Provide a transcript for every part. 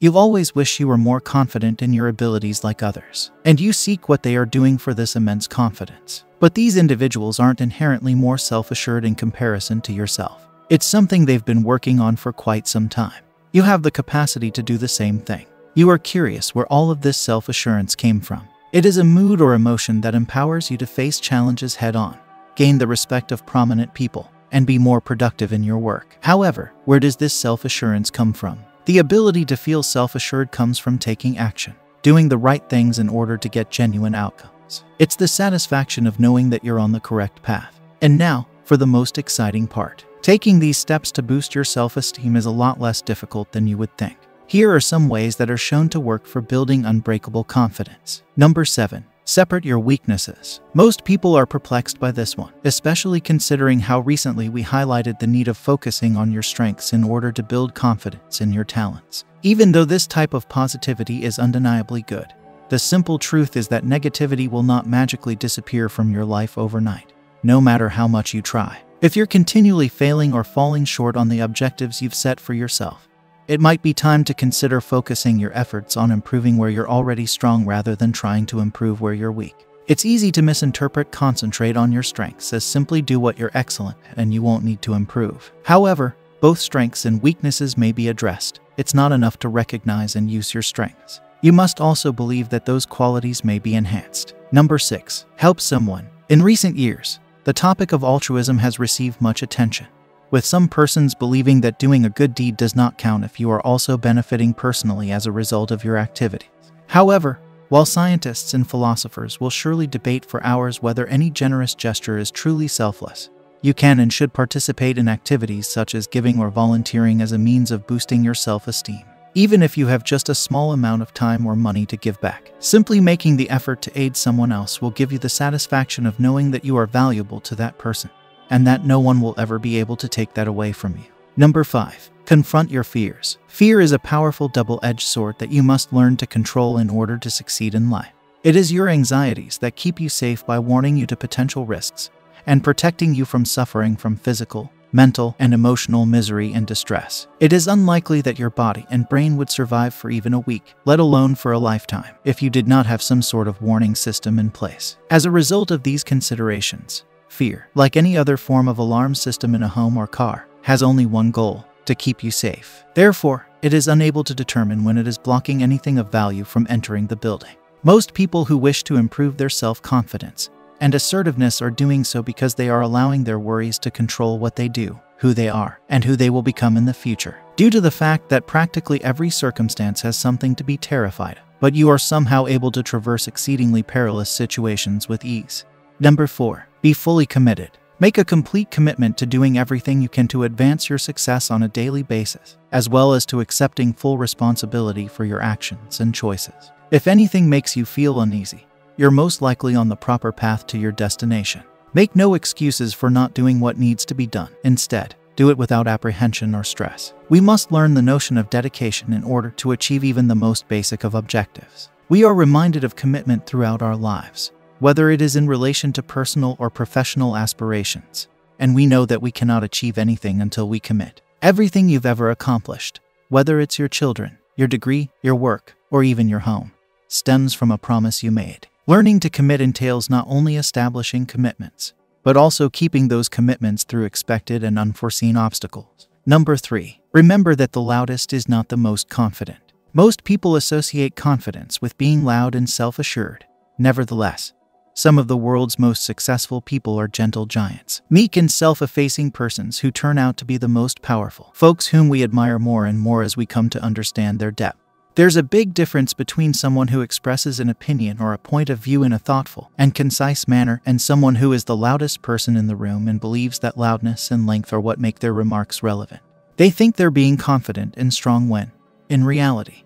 You always wish you were more confident in your abilities like others, and you seek what they are doing for this immense confidence. But these individuals aren't inherently more self-assured in comparison to yourself. It's something they've been working on for quite some time. You have the capacity to do the same thing. You are curious where all of this self-assurance came from. It is a mood or emotion that empowers you to face challenges head-on, gain the respect of prominent people, and be more productive in your work. However, where does this self-assurance come from? The ability to feel self-assured comes from taking action, doing the right things in order to get genuine outcomes. It's the satisfaction of knowing that you're on the correct path. And now, for the most exciting part. Taking these steps to boost your self-esteem is a lot less difficult than you would think. Here are some ways that are shown to work for building unbreakable confidence. Number 7. Separate your weaknesses. Most people are perplexed by this one, especially considering how recently we highlighted the need of focusing on your strengths in order to build confidence in your talents. Even though this type of positivity is undeniably good, the simple truth is that negativity will not magically disappear from your life overnight, no matter how much you try. If you're continually failing or falling short on the objectives you've set for yourself, it might be time to consider focusing your efforts on improving where you're already strong rather than trying to improve where you're weak. It's easy to misinterpret concentrate on your strengths as simply do what you're excellent at and you won't need to improve. However, both strengths and weaknesses may be addressed. It's not enough to recognize and use your strengths. You must also believe that those qualities may be enhanced. Number 6. Help someone. In recent years, the topic of altruism has received much attention, with some persons believing that doing a good deed does not count if you are also benefiting personally as a result of your activities. However, while scientists and philosophers will surely debate for hours whether any generous gesture is truly selfless, you can and should participate in activities such as giving or volunteering as a means of boosting your self-esteem, even if you have just a small amount of time or money to give back. Simply making the effort to aid someone else will give you the satisfaction of knowing that you are valuable to that person, and that no one will ever be able to take that away from you. Number 5. Confront your fears. Fear is a powerful double-edged sword that you must learn to control in order to succeed in life. It is your anxieties that keep you safe by warning you to potential risks and protecting you from suffering from physical, mental, and emotional misery and distress. It is unlikely that your body and brain would survive for even a week, let alone for a lifetime, if you did not have some sort of warning system in place. As a result of these considerations, fear, like any other form of alarm system in a home or car, has only one goal: to keep you safe. Therefore, it is unable to determine when it is blocking anything of value from entering the building. Most people who wish to improve their self-confidence and assertiveness are doing so because they are allowing their worries to control what they do, who they are, and who they will become in the future. Due to the fact that practically every circumstance has something to be terrified of, but you are somehow able to traverse exceedingly perilous situations with ease. Number 4. Be fully committed. Make a complete commitment to doing everything you can to advance your success on a daily basis, as well as to accepting full responsibility for your actions and choices. If anything makes you feel uneasy, you're most likely on the proper path to your destination. Make no excuses for not doing what needs to be done. Instead, do it without apprehension or stress. We must learn the notion of dedication in order to achieve even the most basic of objectives. We are reminded of commitment throughout our lives, whether it is in relation to personal or professional aspirations, and we know that we cannot achieve anything until we commit. Everything you've ever accomplished, whether it's your children, your degree, your work, or even your home, stems from a promise you made. Learning to commit entails not only establishing commitments, but also keeping those commitments through expected and unforeseen obstacles. Number 3. Remember that the loudest is not the most confident. Most people associate confidence with being loud and self-assured. Nevertheless, some of the world's most successful people are gentle giants, meek and self-effacing persons who turn out to be the most powerful, folks whom we admire more and more as we come to understand their depth. There's a big difference between someone who expresses an opinion or a point of view in a thoughtful and concise manner and someone who is the loudest person in the room and believes that loudness and length are what make their remarks relevant. They think they're being confident and strong when, in reality,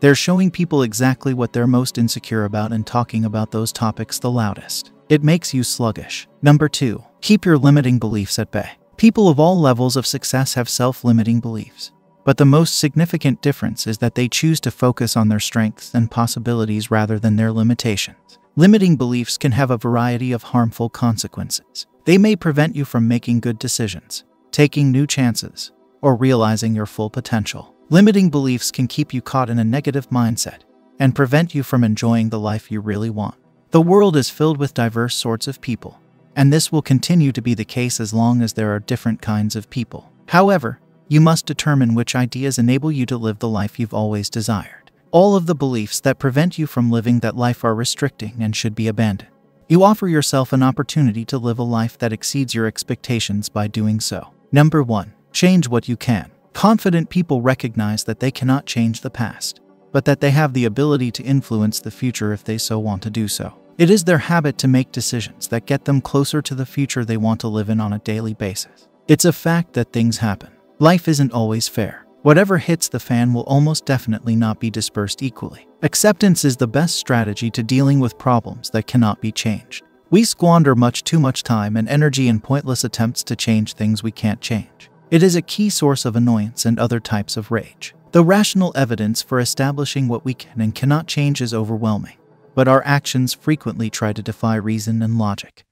they're showing people exactly what they're most insecure about and talking about those topics the loudest. It makes you sluggish. Number 2. Keep your limiting beliefs at bay. People of all levels of success have self-limiting beliefs, but the most significant difference is that they choose to focus on their strengths and possibilities rather than their limitations. Limiting beliefs can have a variety of harmful consequences. They may prevent you from making good decisions, taking new chances, or realizing your full potential. Limiting beliefs can keep you caught in a negative mindset and prevent you from enjoying the life you really want. The world is filled with diverse sorts of people, and this will continue to be the case as long as there are different kinds of people. However, you must determine which ideas enable you to live the life you've always desired. All of the beliefs that prevent you from living that life are restricting and should be abandoned. You offer yourself an opportunity to live a life that exceeds your expectations by doing so. Number 1. Change what you can. Confident people recognize that they cannot change the past, but that they have the ability to influence the future if they so want to do so. It is their habit to make decisions that get them closer to the future they want to live in on a daily basis. It's a fact that things happen. Life isn't always fair. Whatever hits the fan will almost definitely not be dispersed equally. Acceptance is the best strategy to dealing with problems that cannot be changed. We squander too much time and energy in pointless attempts to change things we can't change. It is a key source of annoyance and other types of rage. The rational evidence for establishing what we can and cannot change is overwhelming, but our actions frequently try to defy reason and logic.